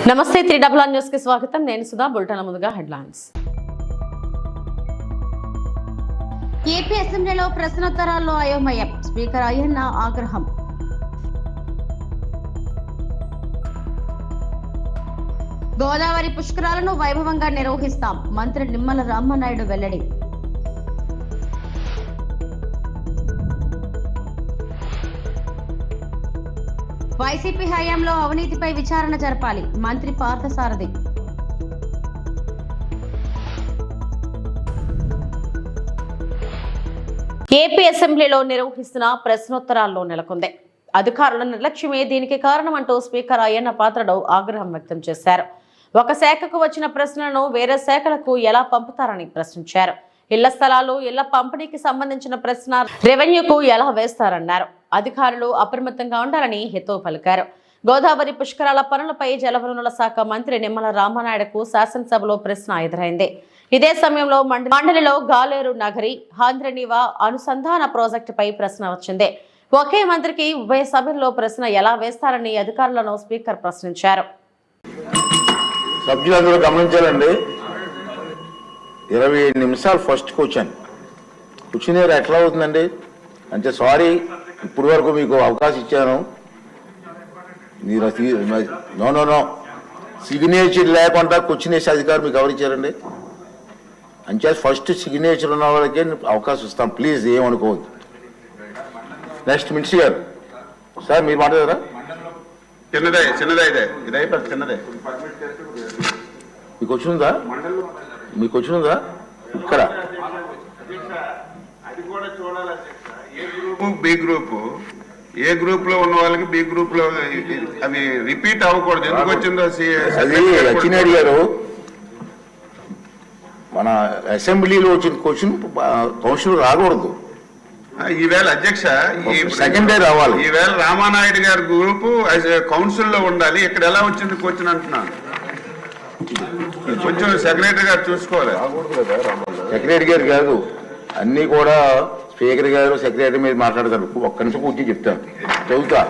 నమస్తే 3 న్యూస్ కి స్వాగతం. నేను సుధా. బులెటిన్ ముందుగా హెడ్లైన్స్. ఏపీ అసెంబ్లీలో ప్రశ్నోత్తరాల్లో అయోమయం. స్పీకర్ అయ్యన్న ఆగ్రహం. గోదావరి పుష్కరాలను వైభవంగా నిర్వహిస్తాం. మంత్రి నిమ్మల రామనాయుడు వెల్లడి. వైసీపీ హయాంలో అవినీతిపై విచారణ జరపాలి. మంత్రి పార్థసారథి. ఏపీ అసెంబ్లీలో నిర్వహిస్తున్న ప్రశ్నోత్తరాల్లో నెలకొంది. అధికారుల నిర్లక్ష్యమే దీనికి కారణమంటూ స్పీకర్ అయ్యన్న పాత్రుడు ఆగ్రహం వ్యక్తం చేశారు. ఒక శాఖకు వచ్చిన ప్రశ్నలను వేరే శాఖలకు ఎలా పంపుతారని ప్రశ్నించారు. ఇళ్ల స్థలాలు, ఇళ్ల పంపిణీకి సంబంధించిన ప్రశ్న రెవెన్యూకు ఎలా వేస్తారన్నారు. అధికారులు అప్రమత్తంగా ఉండాలని హితవు పలికారు. గోదావరి పుష్కరాల పనులపై జలవనరుల శాఖ మంత్రి నిమ్మల రామనాయుడుకు శాసనసభలో ప్రశ్న ఎదురైంది. ఇదే సమయంలో మండలిలో గాలేరు నగరి హాంద్రనీవా అనుసంధాన ప్రాజెక్టుపై ప్రశ్న వచ్చింది. ఒకే మంత్రికి ఉభయ సభల్లో ప్రశ్న ఎలా వేస్తారని అధికారులను స్పీకర్ ప్రశ్నించారు. సభ్యులందరూ గమనించాలండి. 27 నిమిషాలు ఫస్ట్ క్వశ్చన్ ఎట్లా అవుతుందండి అంటే సారీ, ఇప్పుడు వరకు మీకు అవకాశం ఇచ్చాను. మీరు నో సిగ్నేచర్ లేకుండా క్వశ్చన్ వేసే అధికారం మీకు ఎవరు ఇచ్చారండి? అంటే ఫస్ట్ సిగ్నేచర్ ఉన్న వాళ్ళకే అవకాశం ఇస్తాం. ప్లీజ్ ఏమనుకోవద్దు. నెక్స్ట్ మినిస్టర్ గారు. సార్ మీరు మాట్లాడారా? చిన్నదే ఇది అయిపోతుంది. చిన్నదే మీకు వచ్చిందా? ఇక్కడ ఏ గ్రూప్ లో ఉన్న వాళ్ళకి బి గ్రూప్ లో అవి రిపీట్ అవ్వకూడదు. ఎందుకు వచ్చిందో అది అచ్చినారి గారు, మన అసెంబ్లీలో వచ్చిన క్వశ్చన్ కౌన్సిల్ రాకూడదు. ఈవేళ అధ్యక్ష సెకండ్ డే రావాలి. ఈవేళ రామానాయుడు గారి గ్రూపు కౌన్సిల్ లో ఉండాలి. ఇక్కడ ఎలా వచ్చింది క్వశ్చన్ అంటున్నాను. కొంచెం సెక్రటరీ గారు చూసుకోవాలి. సెక్రటరీ గారు కాదు, అన్ని కూడా స్పీకర్ గారు సెక్రటరీ మీద మాట్లాడతారు. ఒక్క నిమిషం కూర్చొని చెప్తాను. చదువుతా.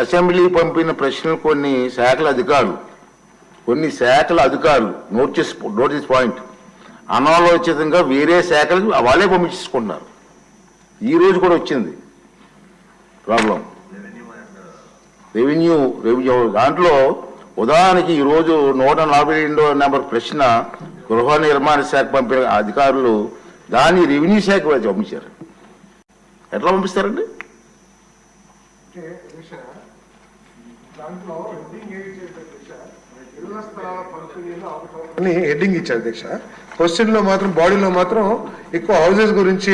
అసెంబ్లీ పంపిన ప్రశ్నలు కొన్ని శాఖల అధికారులు నోటీస్ పాయింట్ అనాలోచితంగా వేరే శాఖలు వాళ్ళే పంపించుకుంటున్నారు. ఈ రోజు కూడా వచ్చింది ప్రాబ్లం. రెవెన్యూ దాంట్లో ఉదాహరణకి ఈరోజు 142 నెంబర్ ప్రశ్న గృహ నిర్మాణ శాఖ పంపిన అధికారులు దాన్ని రెవెన్యూ శాఖ పంపించారు. ఎట్లా పంపిస్తారండి? హెడ్డింగ్ ఇచ్చారు అధ్యక్ష. క్వశ్చన్ లో మాత్రం బాడీలో మాత్రం ఎక్కువ హౌసెస్ గురించి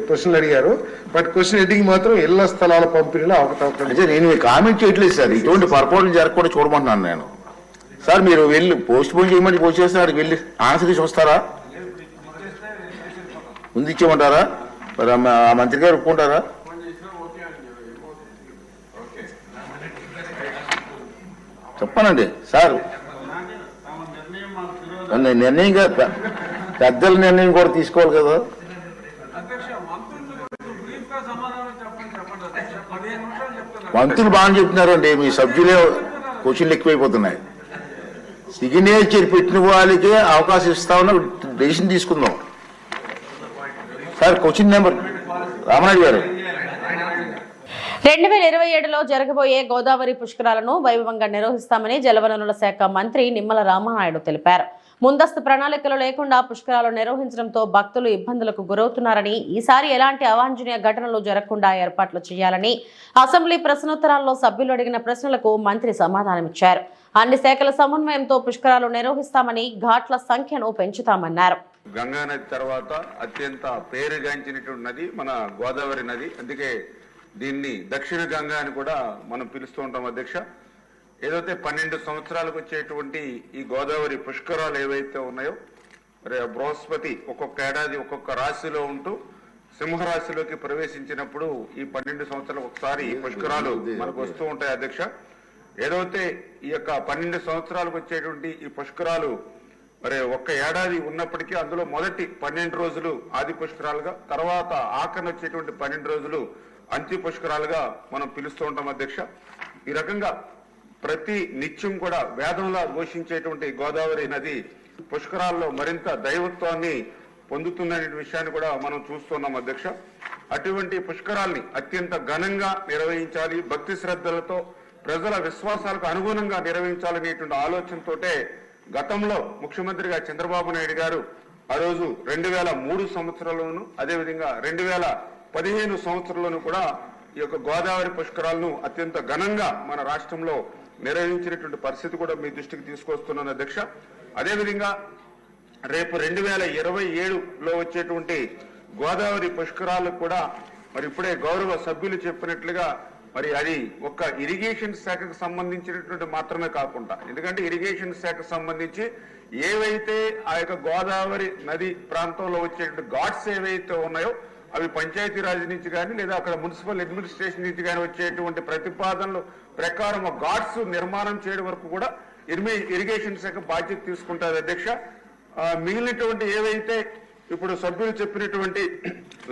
ప్రశ్నలు అడిగారు. బట్ క్వశ్చన్ హెడ్డింగ్ మాత్రం ఇళ్ల స్థలాల పంపిణీలో అవకతవకలు. నేను కామెంట్ చేయట్లేదు సార్. ఇటువంటి పొరపాట్లు జరగకుండా చూడమంటున్నాను నేను. సార్ మీరు వెళ్ళి పోస్ట్ పోన్ చేయమని పోస్ట్ చేస్తున్నారు. వెళ్ళి ఆన్సర్ తీసి వస్తారా? ముందు ఇచ్చేయమంటారా? మరి ఆ మంత్రి గారు ఒప్పుకుంటారా? చెప్పానండి సార్. నిర్ణయం పెద్దల నిర్ణయం కూడా తీసుకోవాలి కదా. మంత్రులు బాగా చెప్తున్నారండి. మీ సభ్యులే క్వశ్చన్లు ఎక్కువైపోతున్నాయి. సిగ్నేచర్ పెట్టిన వాళ్ళకే అవకాశం ఇస్తామని డెసిషన్ తీసుకుందాం. సార్ క్వశ్చన్ నెంబర్ రామనాయుడు గారు. 2027లో జరగబోయే గోదావరి పుష్కరాలను వైభవంగా నిర్వహిస్తామని జలవనరుల శాఖ మంత్రి నిమ్మల రామనాయుడు తెలిపారు. ముందస్తు ప్రణాళికలు లేకుండా పుష్కరాలు నిర్వహించడంతో భక్తులు ఇబ్బందులకు గురవుతున్నారని, ఈసారి ఎలాంటి అవాంఛనీయ ఘటనలు జరగకుండా ఏర్పాట్లు చేయాలని అసెంబ్లీ ప్రశ్నోత్తరాల్లో సభ్యులు అడిగిన ప్రశ్నలకు మంత్రి సమాధానమిచ్చారు. అన్ని శాఖల సమన్వయంతో పుష్కరాలు నిర్వహిస్తామని, ఘాట్ల సంఖ్యను పెంచుతామన్నారు. గంగా నది తర్వాత అత్యంత పేరుగాంచినటువంటి నది మన గోదావరి నది. అందుకే దీన్ని దక్షిణ గంగా అని కూడా మనం పిలుస్తూ ఉంటాం అధ్యక్ష. ఏదైతే 12 సంవత్సరాలకు వచ్చేటువంటి ఈ గోదావరి పుష్కరాలు ఏవైతే ఉన్నాయో, బృహస్పతి ఒక్కొక్క ఏడాది ఒక్కొక్క రాశిలో ఉంటూ సింహరాశిలోకి ప్రవేశించినప్పుడు ఈ 12 సంవత్సరాలకు ఒకసారి పుష్కరాలు మనకు వస్తూ ఉంటాయి అధ్యక్ష. ఏదైతే ఈ యొక్క 12 సంవత్సరాలకు వచ్చేటువంటి ఈ పుష్కరాలు ఒక్క ఏడాది ఉన్నప్పటికీ అందులో మొదటి 12 రోజులు ఆది పుష్కరాలుగా, తర్వాత ఆఖరణ వచ్చేటువంటి 12 రోజులు అంత్య పుష్కరాలుగా మనం పిలుస్తూ ఉంటాం అధ్యక్ష. ఈ రకంగా ప్రతి నిత్యం కూడా వేదంలా ఘోషించేటువంటి గోదావరి నది పుష్కరాల్లో మరింత దైవత్వాన్ని పొందుతుందనే విషయాన్ని కూడా మనం చూస్తున్నాం అధ్యక్ష. అటువంటి పుష్కరాల్ని అత్యంత ఘనంగా నిర్వహించాలి, భక్తి శ్రద్ధలతో ప్రజల విశ్వాసాలకు అనుగుణంగా నిర్వహించాలనేటువంటి ఆలోచనతోటే గతంలో ముఖ్యమంత్రిగా చంద్రబాబు నాయుడు గారు ఆ రోజు 2003 సంవత్సరంలోను అదేవిధంగా 2015 సంవత్సరంలోనూ కూడా ఈ యొక్క గోదావరి పుష్కరాలను అత్యంత ఘనంగా మన రాష్ట్రంలో నిర్వహించినటువంటి పరిస్థితి కూడా మీ దృష్టికి తీసుకొస్తున్నాను అధ్యక్ష. అదేవిధంగా రేపు 2027లో వచ్చేటువంటి గోదావరి పుష్కరాలకు కూడా మరి ఇప్పుడే గౌరవ సభ్యులు చెప్పినట్లుగా మరి అది ఒక్క ఇరిగేషన్ శాఖకు సంబంధించినటువంటి మాత్రమే కాకుండా, ఎందుకంటే ఇరిగేషన్ శాఖకు సంబంధించి ఏవైతే ఆ యొక్క గోదావరి నది ప్రాంతంలో వచ్చేటువంటి ఘాట్స్ ఏవైతే ఉన్నాయో అవి పంచాయతీరాజ్ నుంచి కానీ లేదా అక్కడ మున్సిపల్ అడ్మినిస్ట్రేషన్ నుంచి కానీ వచ్చేటువంటి ప్రతిపాదనలు ప్రకారం ఘాట్స్ నిర్మాణం చేయడం వరకు కూడా ఇరిగేషన్ శాఖ బాధ్యత తీసుకుంటారు అధ్యక్ష. మిగిలినటువంటి ఏవైతే ఇప్పుడు సభ్యులు చెప్పినటువంటి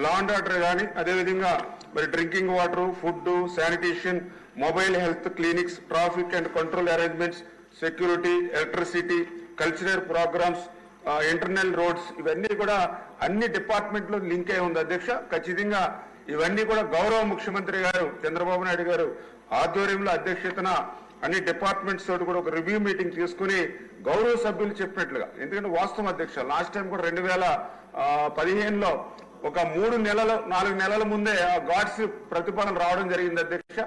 లా అండ్ ఆర్డర్ కానీ అదేవిధంగా మరి drinking water, food, sanitation, mobile health clinics, traffic and control arrangements, security, electricity, cultural programmes, internal roads, ఇవన్నీ కూడా అన్ని డిపార్ట్మెంట్లో లింక్ అయి ఉంది అధ్యక్ష. ఖచ్చితంగా ఇవన్నీ కూడా గౌరవ ముఖ్యమంత్రి గారు చంద్రబాబు నాయుడు గారు ఆధ్వర్యంలో అధ్యక్షతన అన్ని డిపార్ట్మెంట్స్ తోటి కూడా ఒక రివ్యూ మీటింగ్ తీసుకుని గౌరవ సభ్యులు చెప్పినట్లుగా, ఎందుకంటే వాస్తవం అధ్యక్ష లాస్ట్ టైం కూడా 2015లో ఒక 4 నెలల ముందే ఆ ఘాట్స్ ప్రతిపాదన రావడం జరిగింది అధ్యక్ష.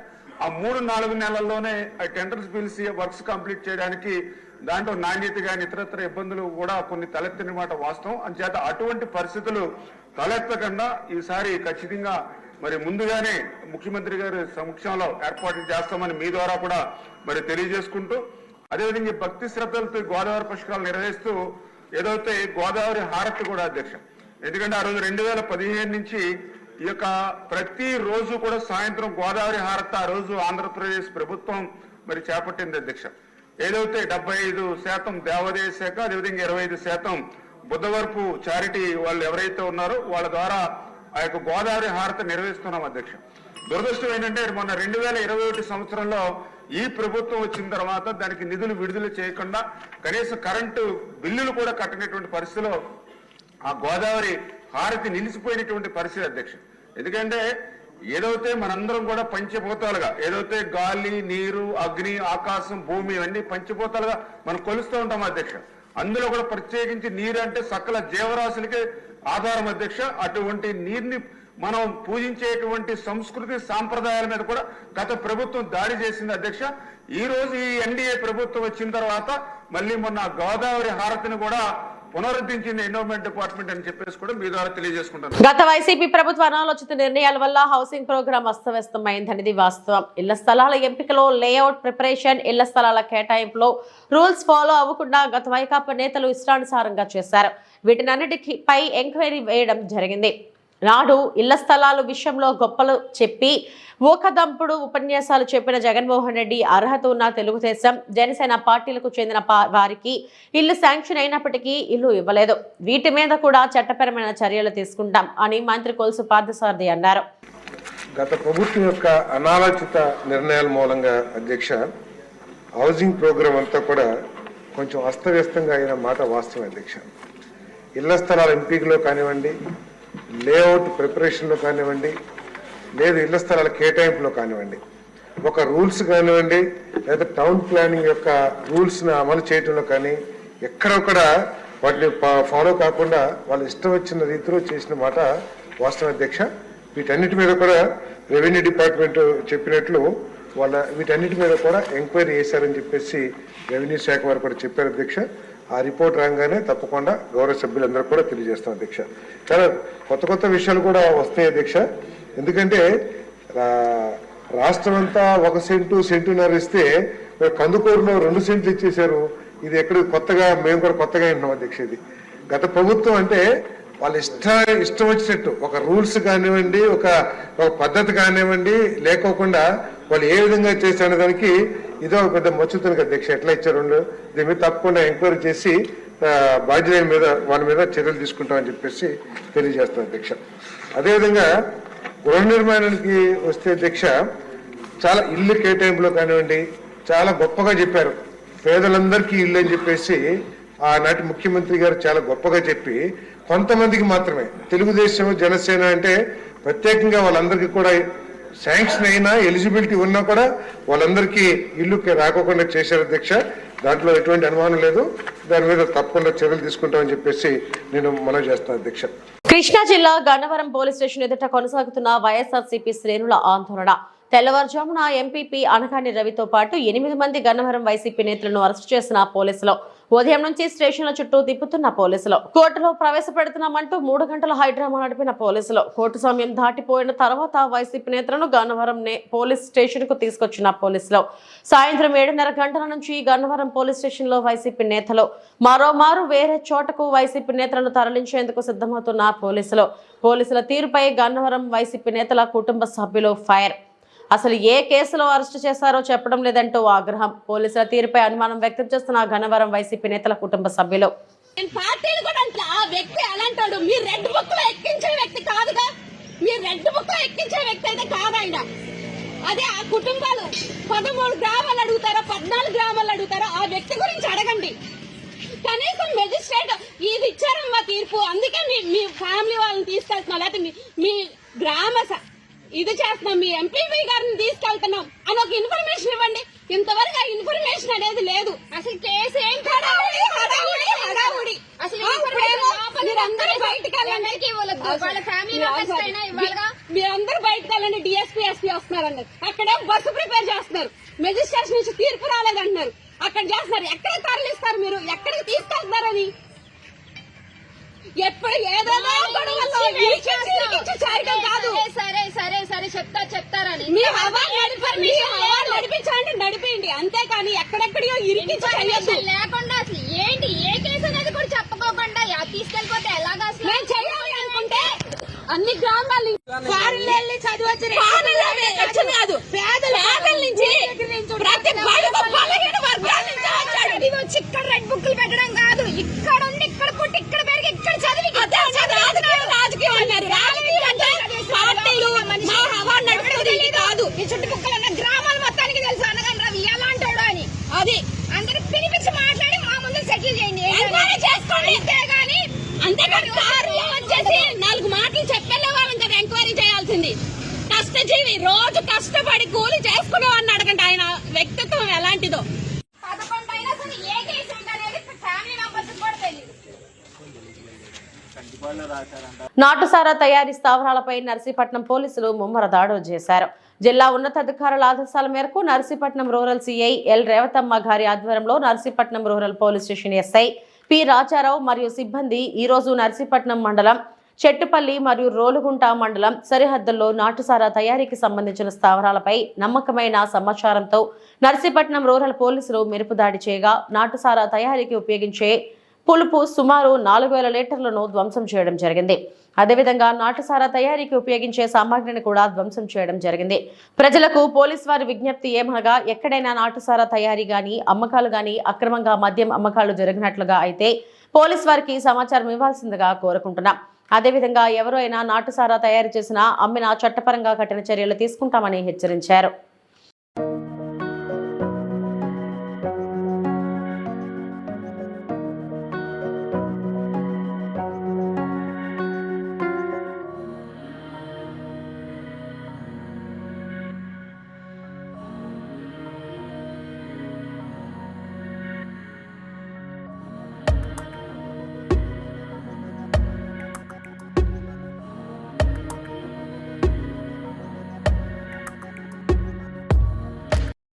ఆ 3-4 నెలల్లోనే టెండర్స్ పిలిచి వర్క్స్ కంప్లీట్ చేయడానికి దాంట్లో నాణ్యత కానీ ఇతరత్ర ఇబ్బందులు కూడా కొన్ని తలెత్తిన మాట వాస్తవం. అంచేత అటువంటి పరిస్థితులు తలెత్తకుండా ఈసారి ఖచ్చితంగా మరి ముందుగానే ముఖ్యమంత్రి గారి సమక్షంలో ఏర్పాటు చేస్తామని మీ ద్వారా కూడా మరి తెలియజేసుకుంటూ, అదేవిధంగా భక్తి శ్రద్ధలతో గోదావరి పుష్కరాలు నిర్వహిస్తూ ఏదైతే గోదావరి హారతి కూడా అధ్యక్ష, ఎందుకంటే ఆ రోజు 2015 నుంచి ఈ యొక్క ప్రతి రోజు కూడా సాయంత్రం గోదావరి హారతి ఆ రోజు ఆంధ్రప్రదేశ్ ప్రభుత్వం మరి చేపట్టింది అధ్యక్ష. ఏదైతే 75% దేవాదాయ శాఖ అదేవిధంగా 25% బుద్ధవరపు చారిటీ వాళ్ళు ఎవరైతే ఉన్నారో వాళ్ళ ద్వారా ఆ యొక్క గోదావరి హారతి నిర్వహిస్తున్నాం అధ్యక్ష. దురదృష్టం ఏంటంటే మొన్న 2021 సంవత్సరంలో ఈ ప్రభుత్వం వచ్చిన తర్వాత దానికి నిధులు విడుదల చేయకుండా కనీసం కరెంటు బిల్లులు కూడా కట్టనటువంటి పరిస్థితిలో ఆ గోదావరి హారతి నిలిచిపోయినటువంటి పరిస్థితి అధ్యక్ష. ఎందుకంటే ఏదైతే మనందరం కూడా పంచభూతాలుగా ఏదైతే గాలి, నీరు, అగ్ని, ఆకాశం, భూమి ఇవన్నీ పంచభూతాలుగా మనం కొలుస్తూ ఉంటాం అధ్యక్ష. అందులో కూడా ప్రత్యేకించి నీరు అంటే సకల జీవరాశులకే ఆధారం అధ్యక్ష. అటువంటి నీరుని మనం పూజించేటువంటి సంస్కృతి సాంప్రదాయాల మీద కూడా గత ప్రభుత్వం దాడి చేసింది అధ్యక్ష. ఈ రోజు ఈ ఎన్డీఏ ప్రభుత్వం వచ్చిన తర్వాత మళ్ళీ మొన్న గోదావరి హారతిని కూడా పునరుద్ధరించింది ఎన్విరాన్మెంట్ డిపార్ట్మెంట్ అని చెప్పేసి కూడా మీ ద్వారా తెలియజేసుకుంటాను. గత వైసీపీ ప్రభుత్వ అనాలోచిత నిర్ణయాల వల్ల హౌసింగ్ ప్రోగ్రాం అస్తవ్యస్తమైందనేది వాస్తవం. ఇళ్ల స్థలాల ఎంపికలో, లేఅవుట్ ప్రిపరేషన్, ఇళ్ల స్థలాల కేటాయింపులో రూల్స్ ఫాలో అవ్వకుండా గత వైకాపా నేతలు ఇష్టానుసారంగా చేశారు. వీటినన్నిటిపై ఎంక్వైరీ వేయడం జరిగింది. నాడు ఇళ్ల స్థలాల విషయంలో గొప్పలు చెప్పి ఊకదంపుడు ఉపన్యాసాలు చెప్పిన జగన్మోహన్ రెడ్డి అర్హత ఉన్న తెలుగుదేశం, జనసేన పార్టీలకు చెందిన వారికి ఇల్లు శాంక్షన్ అయినప్పటికీ ఇల్లు ఇవ్వలేదు. వీటి మీద కూడా చట్టపరమైన చర్యలు తీసుకుంటాం అని మంత్రి కొలుసు పార్థసారథి అన్నారు. గత ప్రభుత్వం యొక్క అనాలోచిత నిర్ణయాల మూలంగా అధ్యక్ష హౌసింగ్ ప్రోగ్రాం అంతా కూడా కొంచెం అస్తవ్యస్తంగా అయిన మాట వాస్తవం అధ్యక్ష. ఇళ్ల స్థలాల ఎంపికలో కానివ్వండి, లేఅవుట్ ప్రిపరేషన్లో కానివ్వండి, లేదు ఇళ్ల స్థలాల కేటాయింపులో కానివ్వండి, ఒక రూల్స్ కానివ్వండి లేదా టౌన్ ప్లానింగ్ యొక్క రూల్స్ని అమలు చేయడంలో కానీ ఎక్కడొక్కడ వాటిని ఫాలో కాకుండా వాళ్ళు ఇష్టం వచ్చిన రీతిలో చేసిన మాట వాస్తవం అధ్యక్ష. వీటన్నిటి మీద కూడా రెవెన్యూ డిపార్ట్మెంట్ చెప్పినట్లు వీటన్నిటి మీద కూడా ఎంక్వైరీ చేశారని చెప్పేసి రెవెన్యూ శాఖ వారు కూడా చెప్పారు అధ్యక్ష. ఆ రిపోర్ట్ రాగానే తప్పకుండా గౌరవ సభ్యులందరూ కూడా తెలియజేస్తాం అధ్యక్ష. చాలా కొత్త విషయాలు కూడా వస్తాయి అధ్యక్ష. ఎందుకంటే రాష్ట్రం అంతా 1 సెంటు, సెంటున్నర ఇస్తే కందుకూరులో 2 సెంట్లు ఇచ్చేశారు. ఇది ఎక్కడ కొత్తగా మేము కూడా కొత్తగా వింటున్నాం అధ్యక్ష. ఇది గత ప్రభుత్వం అంటే వాళ్ళు ఇష్టం వచ్చినట్టు ఒక రూల్స్ కానివ్వండి, ఒక పద్ధతి కానివ్వండి లేకోకుండా వాళ్ళు ఏ విధంగా చేశారనే దానికి ఇదో పెద్ద మచ్చుతునికి అధ్యక్ష. ఎట్లా ఇచ్చారు దీని మీద తప్పకుండా ఎంక్వైరీ చేసి బాధ్యతల మీద వాళ్ళ మీద చర్యలు తీసుకుంటామని చెప్పేసి తెలియజేస్తాం అధ్యక్ష. అదేవిధంగా గృహ నిర్మాణానికి వస్తే అధ్యక్ష, చాలా ఇల్లు కేటాయింపులో కానివ్వండి చాలా గొప్పగా చెప్పారు. పేదలందరికీ ఇల్లు అని చెప్పేసి ఆనాటి ముఖ్యమంత్రి గారు చాలా గొప్పగా చెప్పి, కొంతమందికి మాత్రమే తెలుగుదేశం జనసేన అంటే ప్రత్యేకంగా వాళ్ళందరికీ కూడా శాంక్షన్ అయినా ఎలిజిబిలిటీ ఉన్నా కూడా వాళ్ళందరికీ ఇల్లు రాకోకుండా చేశారు అధ్యక్ష. దాంట్లో ఎటువంటి అనుమానం లేదు. దాని మీద తప్పకుండా చర్యలు తీసుకుంటామని చెప్పేసి నేను మనవి చేస్తాను అధ్యక్ష. కృష్ణా జిల్లా గన్నవరం పోలీస్ స్టేషన్ ఎదుట కొనసాగుతున్న వైఎస్ఆర్సీపీ శ్రేణుల ఆందోళన. తెల్లవారుజామున ఎంపీపీ అనగాని రవితో పాటు 8 మంది గన్నవరం వైసీపీ నేతలను అరెస్టు చేసిన పోలీసులు. ఉదయం నుంచి స్టేషన్ల చుట్టూ తిప్పుతున్న పోలీసులు. కోర్టులో ప్రవేశపెడుతున్నామంటూ 3 గంటల హైడ్రామా నడిపిన పోలీసులు. కోర్టు సమయం దాటిపోయిన తర్వాత వైసీపీ నేతలను గన్నవరం పోలీస్ స్టేషన్ కు తీసుకొచ్చిన పోలీసులు. సాయంత్రం 7:30 గంటల నుంచి గన్నవరం పోలీస్ స్టేషన్ లో వైసీపీ నేతలు, మరోమారు వేరే చోటకు వైసీపీ నేతలను తరలించేందుకు సిద్ధమవుతున్న పోలీసులు. పోలీసుల తీరుపై గన్నవరం వైసీపీ నేతల కుటుంబ సభ్యులు ఫైర్. అసలు ఏ కేసులో అరెస్టు చేశారో చెప్పడం లేదంటూ ఆగ్రహం. పోలీసుల తీరుపై అనుమానం వ్యక్తం చేస్తున్న గన్నవరం వైసీపీ నేతల కుటుంబ సభ్యులు. పార్టీలు కూడా ఆ వ్యక్తి అలాంటాడు. మీరు రెడ్ బుక్ లో ఎక్కించే వ్యక్తి కాదుగా. మీరు రెడ్ బుక్ లో ఎక్కించే వ్యక్తి అయితే కాదండ. అదే ఆ కుటుంబాలు 13 గ్రామాలు అడుగుతారో 14 గ్రామాలు అడుగుతారో ఆ వ్యక్తి గురించి అడగండి. కనీసం మెజిస్ట్రేట్ ఇది ఇచ్చారమ్మా తీర్పు, అందుకే మీ ఫ్యామిలీ వాళ్ళని తీసుకెళ్తున్నాం, లేకపోతే మీ గ్రామ ఇది చేస్తున్నాం, మీ ఎంపీపీ గారిని తీసుకెళ్తున్నాం అని ఒక ఇన్ఫర్మేషన్ ఇవ్వండి. ఇంతవరకు ఆ ఇన్ఫర్మేషన్ అనేది లేదు. అసలు కేసు ఏం హడావుడి అసలు మీరందరూ బయటకు వెళ్ళండి. మీరందరూ బయటకు వెళ్ళండి. డిఎస్పీ ఎస్పీ వస్తున్నారన్నారు. అక్కడే బస్సు ప్రిపేర్ చేస్తున్నారు. మెజిస్ట్రేషన్ నుంచి తీర్పు రాలేదంటున్నారు. అక్కడ చేస్తున్నారు. ఎక్కడ తరలిస్తారు మీరు? ఎక్కడికి తీసుకెళ్తున్నారని ఎప్పుడు ఏదో కాదు. సరే చెప్తారని నడిపించండి, నడిపేయండి. అంతేకాని ఎక్కడెక్కడియో ఇరికించి లేకుండా అసలు ఏంటి ఏ కేసు అనేది కూడా చెప్పుకోకుండా తీసుకెళ్ళిపోతే ఎలాగా? మేము చేయాలి అనుకుంటే అన్ని గ్రామాల ఫారెన్ చదివచ్చు కాదు, పేదల నుంచి ప్రతి బలహీన వర్గాల నుంచి వచ్చాడు. వచ్చి ఇక్కడ రెడ్ బుక్లు పెట్టడం కాదు, ఇక్కడ ఉండి ఇక్కడ పుట్టి ఇక్కడ పెరిగి ఇక్కడ చదివి రాజకీయం అన్నారు. రాజకీయం అంటే పార్టీలు కాదు. ఈ చుట్టుపక్కల ఉన్న గ్రామాలు మొత్తానికి తెలుసు అనగాని రవి ఎలాంటాడు అని. అది అందరూ పిలిపించి మాట్లాడి మా ముందు సెటిల్ చేయండి, చేసుకోండి. అంతేగాని కారులో వచ్చేసి 4 మాటలు చెప్పేలే వాళ్ళని కదా ఎంక్వైరీ చేయాల్సింది. కష్టజీవి రోజు కష్టపడి కూలి చేసుకునేవాడిని అడగండి ఆయన వ్యక్తిత్వం ఎలాంటిదో. 11 అయినా సరే ఏ కేసు అనేది ఫ్యామిలీ మెంబర్స్ కూడా తెలియదు. నాటుసారా తయారీ స్థావరాలపై నర్సీపట్నం పోలీసులు ముమ్మర దాడులు చేశారు. జిల్లా ఉన్నతాధికారుల ఆదేశాల మేరకు Narsipatnam rural CI L Revathamma గారి ఆధ్వర్యంలో Narsipatnam rural police station SI P Rajarao మరియు సిబ్బంది ఈ రోజు నర్సీపట్నం మండలం చెట్టుపల్లి మరియు రోలుగుంట మండలం సరిహద్దుల్లో నాటుసారా తయారీకి సంబంధించిన స్థావరాలపై నమ్మకమైన సమాచారంతో నర్సీపట్నం రూరల్ పోలీసులు మెరుపు దాడి చేయగా నాటుసారా తయారీకి ఉపయోగించే పులుపు సుమారు 4000 లీటర్లను ధ్వంసం చేయడం జరిగింది. అదేవిధంగా నాటుసారా తయారీకి ఉపయోగించే సామాగ్రిని కూడా ధ్వంసం చేయడం జరిగింది. ప్రజలకు పోలీసు వారి విజ్ఞప్తి ఏమనగా ఎక్కడైనా నాటుసారా తయారీ గాని అమ్మకాలు గాని అక్రమంగా మద్యం అమ్మకాలు జరిగినట్లుగా అయితే పోలీసు వారికి సమాచారం ఇవ్వాల్సిందిగా కోరుకుంటున్నాం. అదేవిధంగా ఎవరైనా నాటుసారా తయారు చేసినా అమ్మినా చట్టపరంగా కఠిన చర్యలు తీసుకుంటామని హెచ్చరించారు.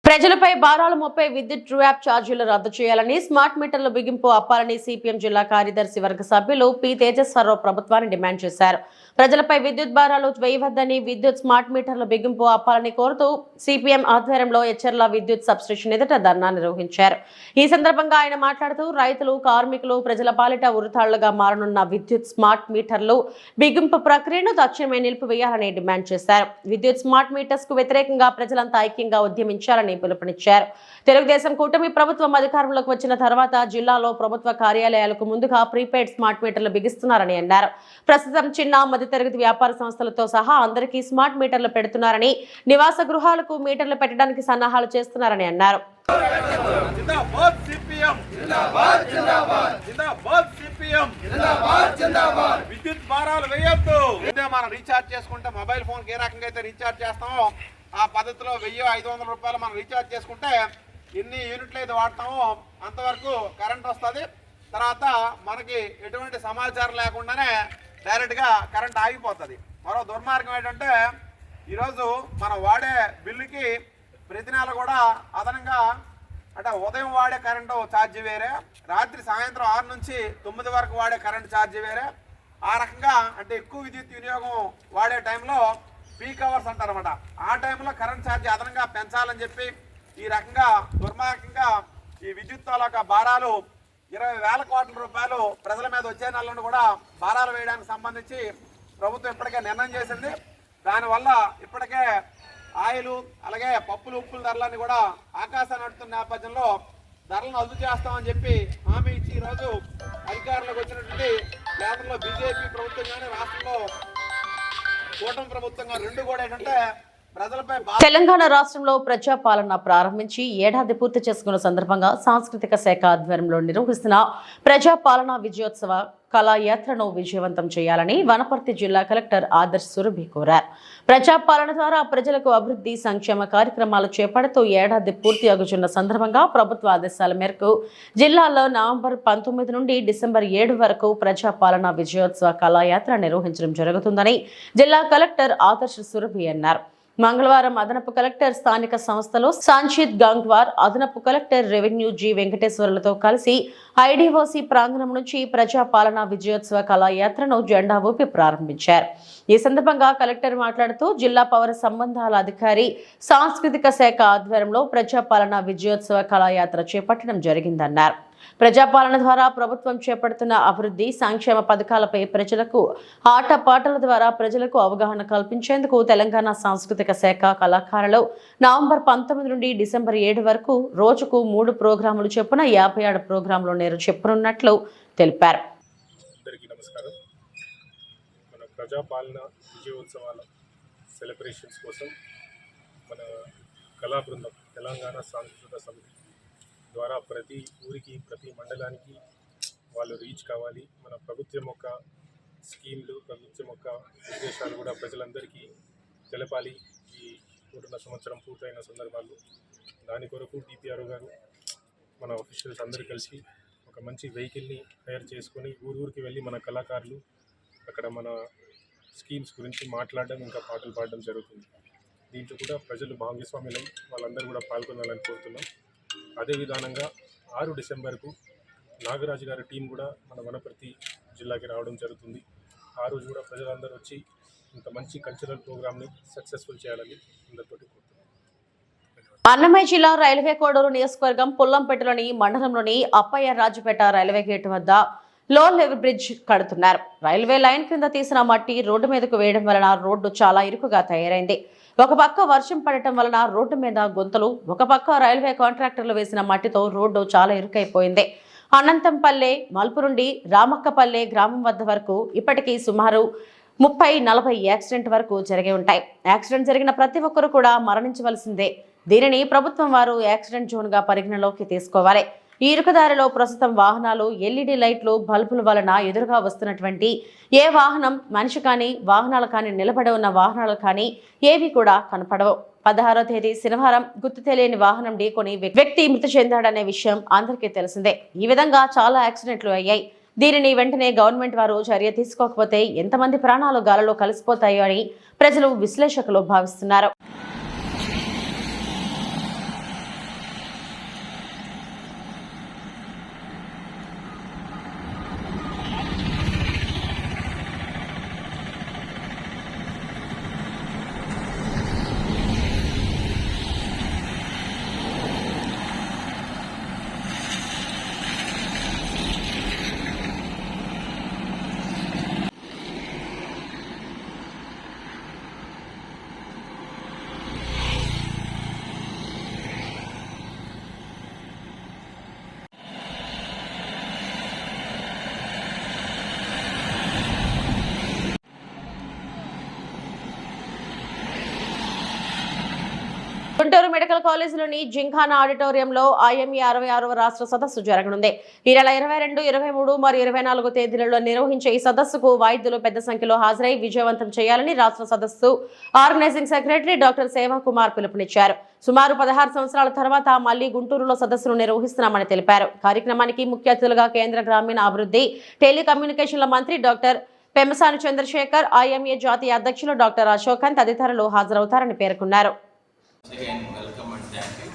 ప్రజలపై భారాలు మోపే విద్యుత్ ట్రూ యాప్ ఛార్జీలు రద్దు చేయాలని, స్మార్ట్ మీటర్ల బిగింపు అప్పాలని సిపిఎం జిల్లా కార్యదర్శి వర్గ సభ్యులు పి తేజస్వరరావు ప్రభుత్వాన్ని డిమాండ్ చేశారు. ప్రజలపై విద్యుత్ భారాలు వేయవద్దని, విద్యుత్ స్మార్ట్ మీటర్ల బిగింపు అప్పాలని కోరుతూ సిపిఎం ఆధ్వర్యంలో ఎచ్చర్ల విద్యుత్ సబ్స్టేషన్ ఎదుట ధర్నా నిర్వహించారు. ఈ సందర్భంగా ఆయన మాట్లాడుతూ రైతులు, కార్మికులు, ప్రజల పాలిట ఉరితాళ్లుగా మారనున్న విద్యుత్ స్మార్ట్ మీటర్లు బిగింపు ప్రక్రియను తక్షణమే నిలిపివేయాలని డిమాండ్ చేశారు. విద్యుత్ స్మార్ట్ మీటర్స్ కు వ్యతిరేకంగా ప్రజలంతా ఐక్యంగా ఉద్యమించాలని పిలుపునిచ్చారు. తెలుగుదేశం కూటమి ప్రభుత్వం అధికారంలోకి వచ్చిన తర్వాత జిల్లాలో ప్రభుత్వ కార్యాలయాలకు ముందుగా ప్రీపెయిడ్ స్మార్ట్ మీటర్లు బిగిస్తున్నారని అన్నారు. ప్రస్తుతం చిన్న మధ్యతరగతి వ్యాపార సంస్థలతో సహా అందరికీ స్మార్ట్ మీటర్లు పెడుతున్నారని, నివాస గృహాలకు మీటర్లు పెట్టడానికి సన్నాహాలు చేస్తున్నారని అన్నారు. जिंदाबाद सीपीएम जिंदाबाद जिंदाबाद जिंदाबाद सीपीएम जिंदाबाद जिंदाबाद విద్యుత్ భారాలు వేయొద్దు. ఇదే మనం రీఛార్జ్ చేసుకుంటే మొబైల్ ఫోన్ ఏ రకంగా అయితే రీఛార్జ్ చేస్తామో ఆ పద్ధతిలో 1000-500 రూపాయలు మనం రీఛార్జ్ చేసుకుంటే ఎన్ని యూనిట్లు అయితే వాడతామో అంతవరకు కరెంట్ వస్తుంది. తర్వాత మనకి ఎటువంటి సమాచారం లేకుండానే డైరెక్ట్గా కరెంట్ ఆగిపోతుంది. మరో దుర్మార్గం ఏంటంటే ఈరోజు మనం వాడే బిల్లుకి ప్రతి నెల కూడా అదనంగా అంటే ఉదయం వాడే కరెంటు ఛార్జీ వేరే, రాత్రి సాయంత్రం 6 నుంచి 9 వరకు వాడే కరెంటు ఛార్జీ వేరే. ఆ రకంగా అంటే ఎక్కువ విద్యుత్ వినియోగం వాడే టైంలో పీక్ అవర్స్ అంటారన్నమాట. ఆ టైంలో కరెంట్ ఛార్జీ అదనంగా పెంచాలని చెప్పి ఈ రకంగా దుర్మార్గంగా ఈ విద్యుత్ తాలూకా భారాలు 20,000 కోట్ల రూపాయలు ప్రజల మీద వచ్చే నెలను కూడా భారాలు వేయడానికి సంబంధించి ప్రభుత్వం ఇప్పటికే నిర్ణయం చేసింది. దానివల్ల ఇప్పటికే ఆయిల్ అలాగే పప్పులు ఉప్పుల ధరలన్నీ కూడా ఆకాశాన్ని నడుతున్న నేపథ్యంలో ధరలను అదుపు చేస్తామని చెప్పి హామీ ఇచ్చి ఈరోజు అధికారంలోకి వచ్చినటువంటి కేంద్రంలో బీజేపీ ప్రభుత్వం కానీ రాష్ట్రంలో కూటమి ప్రభుత్వంగా రెండు కూడా ఏంటంటే ప్రజలపై తెలంగాణ రాష్ట్రంలో ప్రజాపాలన ప్రారంభించి ఏడాది పూర్తి చేసుకున్న సందర్భంగా సాంస్కృతిక శాఖ ఆధ్వర్యంలో నిర్వహిస్తున్న ప్రజాపాలన విజయోత్సవ కళాయాత్రను విజయవంతం చేయాలని వనపర్తి జిల్లా కలెక్టర్ ఆదర్శ్ సురభి కోరారు. ప్రజాపాలన ద్వారా ప్రజలకు అభివృద్ధి సంక్షేమ కార్యక్రమాలు చేపడుతూ ఏడాది పూర్తి అగుచున్న సందర్భంగా ప్రభుత్వ ఆదేశాల మేరకు జిల్లాలో నవంబర్ 19 నుండి డిసెంబర్ 7 వరకు ప్రజాపాలన విజయోత్సవ కళాయాత్ర నిర్వహించడం జరుగుతుందని జిల్లా కలెక్టర్ ఆదర్శ్ సురభి అన్నారు. మంగళవారం అదనపు కలెక్టర్ స్థానిక సంస్థలో సాంచిత్ గంగ్వార్, అదనపు కలెక్టర్ రెవెన్యూ జి వెంకటేశ్వర్లతో కలిసి ఐడిఓసి ప్రాంగణం నుంచి ప్రజాపాలన విజయోత్సవ కళాయాత్రను జెండా ఊపి ప్రారంభించారు. ఈ సందర్భంగా కలెక్టర్ మాట్లాడుతూ జిల్లా పౌర సంబంధాల అధికారి సాంస్కృతిక శాఖ ఆధ్వర్యంలో ప్రజాపాలన విజయోత్సవ కళాయాత్ర చేపట్టడం జరిగిందన్నారు. ప్రజాపాలన ద్వారా ప్రభుత్వం చేపడుతున్న అభివృద్ధి సంక్షేమ పథకాలపై ప్రజలకు ఆటపాటల ద్వారా ప్రజలకు అవగాహన కల్పించేందుకు తెలంగాణ సాంస్కృతిక శాఖ కళాకారులు నవంబర్ 19 నుండి డిసెంబర్ 7 వరకు రోజుకు 3 ప్రోగ్రాములు చొప్పున 57 ప్రోగ్రాములు చెప్పనున్నట్లు తెలిపారు. అందరికీ నమస్కారం. మన ప్రజాపాలన విజయోత్సవాల సెలబ్రేషన్స్ కోసం మన కళా బృందం తెలంగాణ సాంస్కృతిక సమితి ద్వారా ప్రతి ఊరికి ప్రతి మండలానికి వాళ్ళు రీచ్ కావాలి. మన ప్రభుత్వం యొక్క స్కీమ్లు, ప్రభుత్వం యొక్క ఉద్దేశాలు కూడా ప్రజలందరికీ తెలపాలి. ఈ 1 సంవత్సరం పూర్తయిన సందర్భాల్లో దాని కొరకు డిపిఆర్ఓ గారు మన ఆఫీషియల్స్ అందరూ కలిసి ఒక మంచి వెహికల్ని హైర్ చేసుకొని ఊరికి వెళ్ళి మన కళాకారులు అక్కడ మన స్కీమ్స్ గురించి మాట్లాడడం, ఇంకా పాటలు పాడడం జరుగుతుంది. దీంట్లో కూడా ప్రజలు భాగస్వాములై వాళ్ళందరూ కూడా పాల్గొనాలని కోరుతున్నాం. అదే విధానంగా 6 డిసెంబర్కు నాగరాజు గారి టీం కూడా మన వనపర్తి జిల్లాకి రావడం జరుగుతుంది. ఆ రోజు కూడా ప్రజలందరూ వచ్చి ఇంత మంచి కల్చరల్ ప్రోగ్రామ్ని సక్సెస్ఫుల్ చేయాలని అందరితో కోరుతున్నాం. అన్నమయ్య జిల్లా రైల్వే కోడూరు నియోజకవర్గం పుల్లంపేటలోని మండలంలోని అప్పయ్య రాజుపేట రైల్వే గేటు వద్ద లో లెవెల్ బ్రిడ్జ్ కడుతున్నారు. రైల్వే లైన్ కింద తీసిన మట్టి రోడ్డు మీదకు వేయడం వలన రోడ్డు చాలా ఇరుకుగా తయారైంది. ఒక పక్క వర్షం పడటం వలన రోడ్డు మీద గుంతలు, ఒక పక్క రైల్వే కాంట్రాక్టర్లు వేసిన మట్టితో రోడ్డు చాలా ఇరుకైపోయింది. అనంతంపల్లె మలుపు నుండి రామక్కపల్లె గ్రామం వద్ద వరకు ఇప్పటికీ సుమారు 30-40 యాక్సిడెంట్ వరకు జరిగి ఉంటాయి. యాక్సిడెంట్ జరిగిన ప్రతి ఒక్కరూ కూడా మరణించవలసిందే. దీనిని ప్రభుత్వం వారు యాక్సిడెంట్ జోన్గా పరిగణలోకి తీసుకోవాలి. ఈ ఇరుకుదారిలో ప్రస్తుతం వాహనాలు, ఎల్ఈడి లైట్లు, బల్బుల వలన ఎదురుగా వస్తున్నటువంటి ఏ వాహనం, మనిషి కానీ వాహనాలు కానీ, నిలబడి ఉన్న వాహనాలు కానీ ఏవి కూడా కనపడవు. 16వ తేదీ శనివారం గుర్తు తెలియని వాహనం ఢీకొని వ్యక్తి మృతి చెందాడనే విషయం అందరికీ తెలిసిందే. ఈ విధంగా చాలా యాక్సిడెంట్లు అయ్యాయి. దీనిని వెంటనే గవర్నమెంట్ వారు చర్య తీసుకోకపోతే ఎంతమంది ప్రాణాలు గాలలో కలిసిపోతాయో అని ప్రజలు, విశ్లేషకులు భావిస్తున్నారు. గుంటూరు మెడికల్ కాలేజీలోని జింఖానా ఆడిటోరియంలో IME 66వ రాష్ట్ర సదస్సు జరగనుంది. ఈ నెల 22, 23 మరియు 24 తేదీలలో నిర్వహించే ఈ సదస్సుకు వైద్యులు పెద్ద సంఖ్యలో హాజరై విజయవంతం చేయాలని రాష్ట్ర సదస్సు ఆర్గనైజింగ్ సెక్రటరీ డాక్టర్ సేవా కుమార్ పిలుపునిచ్చారు. సుమారు 16 సంవత్సరాల తర్వాత మళ్లీ గుంటూరులో సదస్సును నిర్వహిస్తున్నామని తెలిపారు. కార్యక్రమానికి ముఖ్య అతిథులుగా కేంద్ర గ్రామీణ అభివృద్ధి టెలికమ్యూనికేషన్ల మంత్రి డాక్టర్ పెమ్మసాని చంద్రశేఖర్, IMA జాతీయ అధ్యక్షులు డాక్టర్ అశోకన్ తదితరులు హాజరవుతారని పేర్కొన్నారు. Welcome and thank you.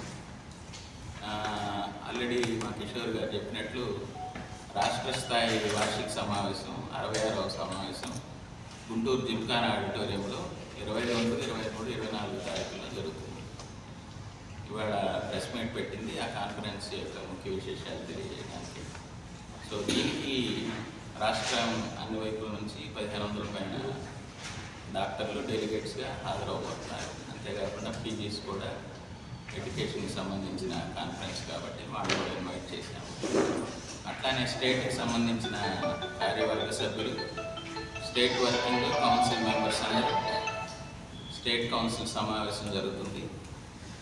Already మా కిషోర్ గారు చెప్పినట్లు రాష్ట్ర స్థాయి వార్షిక సమావేశం 66వ సమావేశం గుంటూరు జింఖానా ఆడిటోరియంలో 22, 23, 24 తారీఖుల్లో జరుగుతుంది. ఇవాళ ప్రెస్ మీట్ పెట్టింది ఆ కాన్ఫరెన్స్ యొక్క ముఖ్య విశేషాలు తెలియజేయడానికి. సో దీనికి రాష్ట్రం అన్ని వైపుల నుంచి 1500 పైన డాక్టర్లు డెలిగేట్స్గా హాజరవబోతున్నారు. అంతేకాకుండా పీజీస్ కూడా ఎడ్యుకేషన్కి సంబంధించిన కాన్ఫరెన్స్ కాబట్టి వాళ్ళు కూడా ఇన్వైట్ చేశాము. అట్లానే స్టేట్కి సంబంధించిన కార్యవర్గ సభ్యులు, స్టేట్ వర్కింగ్ కౌన్సిల్ మెంబర్స్ అందరూ స్టేట్ కౌన్సిల్ సమావేశం జరుగుతుంది.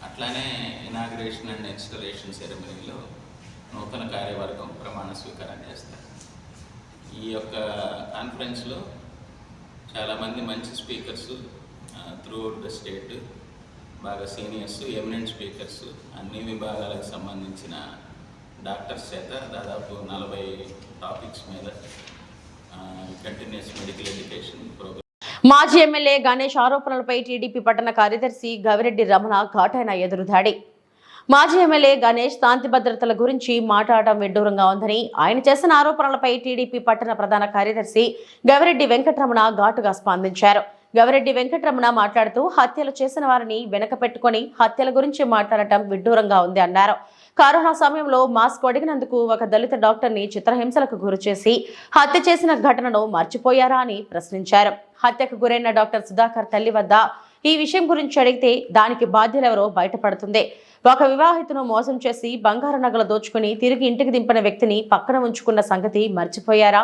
అట్లానే ఇనాగ్రేషన్ అండ్ ఇన్స్టలేషన్ సెరమనీలో నూతన కార్యవర్గం ప్రమాణ స్వీకారం చేస్తారు. ఈ యొక్క కాన్ఫరెన్స్లో చాలామంది మంచి స్పీకర్స్ త్రూఅవుట్ ద స్టేట్, బాగా సీనియర్స్, ఎమినెంట్ స్పీకర్స్, అన్ని విభాగాలకు సంబంధించిన డాక్టర్స్ చేత దాదాపు 40 టాపిక్స్ మీద కంటిన్యూస్ మెడికల్ ఎడ్యుకేషన్ ప్రోగ్రామ్. మాజీ ఎమ్మెల్యే గణేష్ ఆరోపణలపై టీడీపీ పట్టణ కార్యదర్శి గవిరెడ్డి రమణ ఘాటైన ఎదురుదాడి. మాజీ ఎమ్మెల్యే గణేష్ శాంతి భద్రతల గురించి మాట్లాడటం విడ్డూరంగా ఉందని ఆయన చేసిన ఆరోపణలపై టీడీపీ పట్టణ ప్రధాన కార్యదర్శి గవిరెడ్డి వెంకటరమణ ఘాటుగా స్పందించారు. గవిరెడ్డి వెంకటరమణ మాట్లాడుతూ హత్యలు చేసిన వారిని వెనక పెట్టుకుని హత్యల గురించి మాట్లాడటం విడ్డూరంగా ఉంది అన్నారు. కరోనా సమయంలో మాస్క్ అడిగినందుకు ఒక దళిత డాక్టర్ని చిత్రహింసలకు గురిచేసి హత్య చేసిన ఘటనను మర్చిపోయారా అని ప్రశ్నించారు. హత్యకు గురైన డాక్టర్ సుధాకర్ తల్లి వద్ద ఈ విషయం గురించి అడిగితే దానికి బాధ్యులెవరో బయటపడుతుంది. ఒక వివాహితును మోసం చేసి బంగారు నగలు దోచుకుని తిరిగి ఇంటికి దింపిన వ్యక్తిని పక్కన ఉంచుకున్న సంగతి మర్చిపోయారా?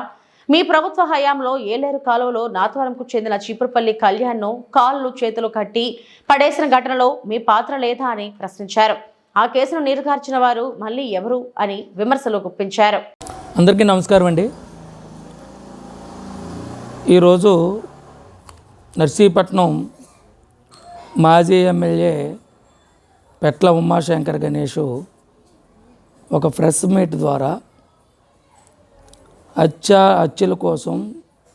మీ ప్రభుత్వ హయాంలో ఏలేరు కాలువలో నాతవరంకు చెందిన చీపురుపల్లి కళ్యాణ్ను కాళ్ళు చేతులు కట్టి పడేసిన ఘటనలో మీ పాత్ర లేదా అని ప్రశ్నించారు. ఆ కేసును నీరుగార్చిన వారు మళ్ళీ ఎవరు అని విమర్శలు గుప్పించారు. అందరికీ నమస్కారం అండి. ఈరోజు నర్సీపట్నం మాజీ ఎమ్మెల్యే పెట్ల ఉమాశంకర్ గణేష్ ఒక ప్రెస్ మీట్ ద్వారా హత్యల కోసం,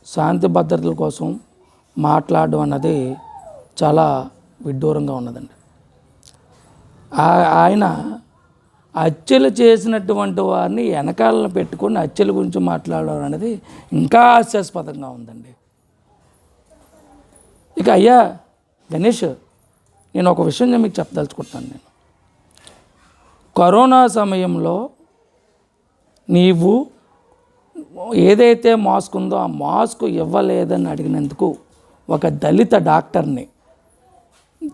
శాంతి భద్రతల కోసం మాట్లాడడం అన్నది చాలా విడ్డూరంగా ఉన్నదండి. ఆయన హత్యలు చేసినటువంటి వారిని వెనకాలను పెట్టుకొని హత్యల గురించి మాట్లాడడం అనేది ఇంకా హాస్యాస్పదంగా ఉందండి. ఇక అయ్యా గణేష్, నేను ఒక విషయం మీకు చెప్పదలుచుకుంటాను. నేను కరోనా సమయంలో నీవు ఏదైతే మాస్క్ ఉందో ఆ మాస్క్ ఇవ్వలేదని అడిగినందుకు ఒక దళిత డాక్టర్ని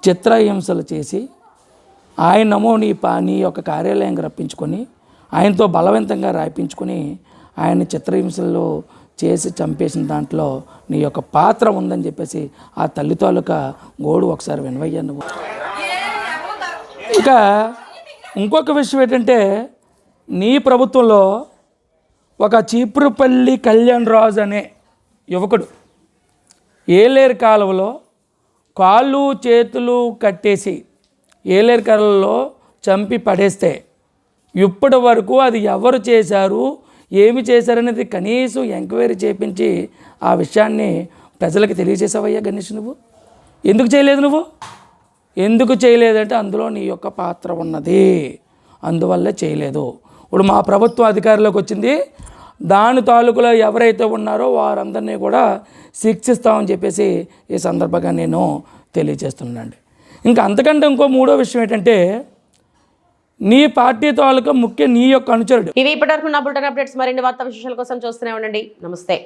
చిత్రహింసలు చేసి ఆయనమో నీ యొక్క కార్యాలయంగా రప్పించుకొని ఆయనతో బలవంతంగా రాయించుకొని ఆయన చిత్రహింసలు చేసి చంపేసిన దాంట్లో నీ యొక్క పాత్ర ఉందని చెప్పేసి ఆ తల్లి తాలూకా గోడు ఒకసారి వినవయ్యా నువ్వు. ఇక ఇంకొక విషయం ఏంటంటే, నీ ప్రభుత్వంలో ఒక చీపురుపల్లి కళ్యాణ్ రాజు అనే యువకుడు ఏలేరు కాలువలో కాళ్ళు చేతులు కట్టేసి ఏలేరు కాలువలో చంపి పడేస్తే ఇప్పటి వరకు అది ఎవరు చేశారు, ఏమి చేశారనేది కనీసం ఎంక్వైరీ చేయించి ఆ విషయాన్ని ప్రజలకు తెలియజేసావయ్యా గణేష్. నువ్వు ఎందుకు చేయలేదు? నువ్వు ఎందుకు చేయలేదంటే అందులో నీ యొక్క పాత్ర ఉన్నది, అందువల్లే చేయలేదు. ఇప్పుడు మా ప్రభుత్వం అధికారంలోకి వచ్చింది, దాని తాలూకులో ఎవరైతే ఉన్నారో వారందరినీ కూడా శిక్షిస్తామని చెప్పేసి ఈ సందర్భంగా నేను తెలియజేస్తున్నానండి. ఇంకా అంతకంటే ఇంకో మూడో విషయం ఏంటంటే, నీ పార్టీ తాలూకా ముఖ్య నీ యొక్క అనుచరుడు. ఇవి ఇప్పటివరకు నా బులెటిన్ అప్డేట్స్. మరిన్ని వార్తా విశేషాల కోసం చూస్తూనే ఉండండి. నమస్తే.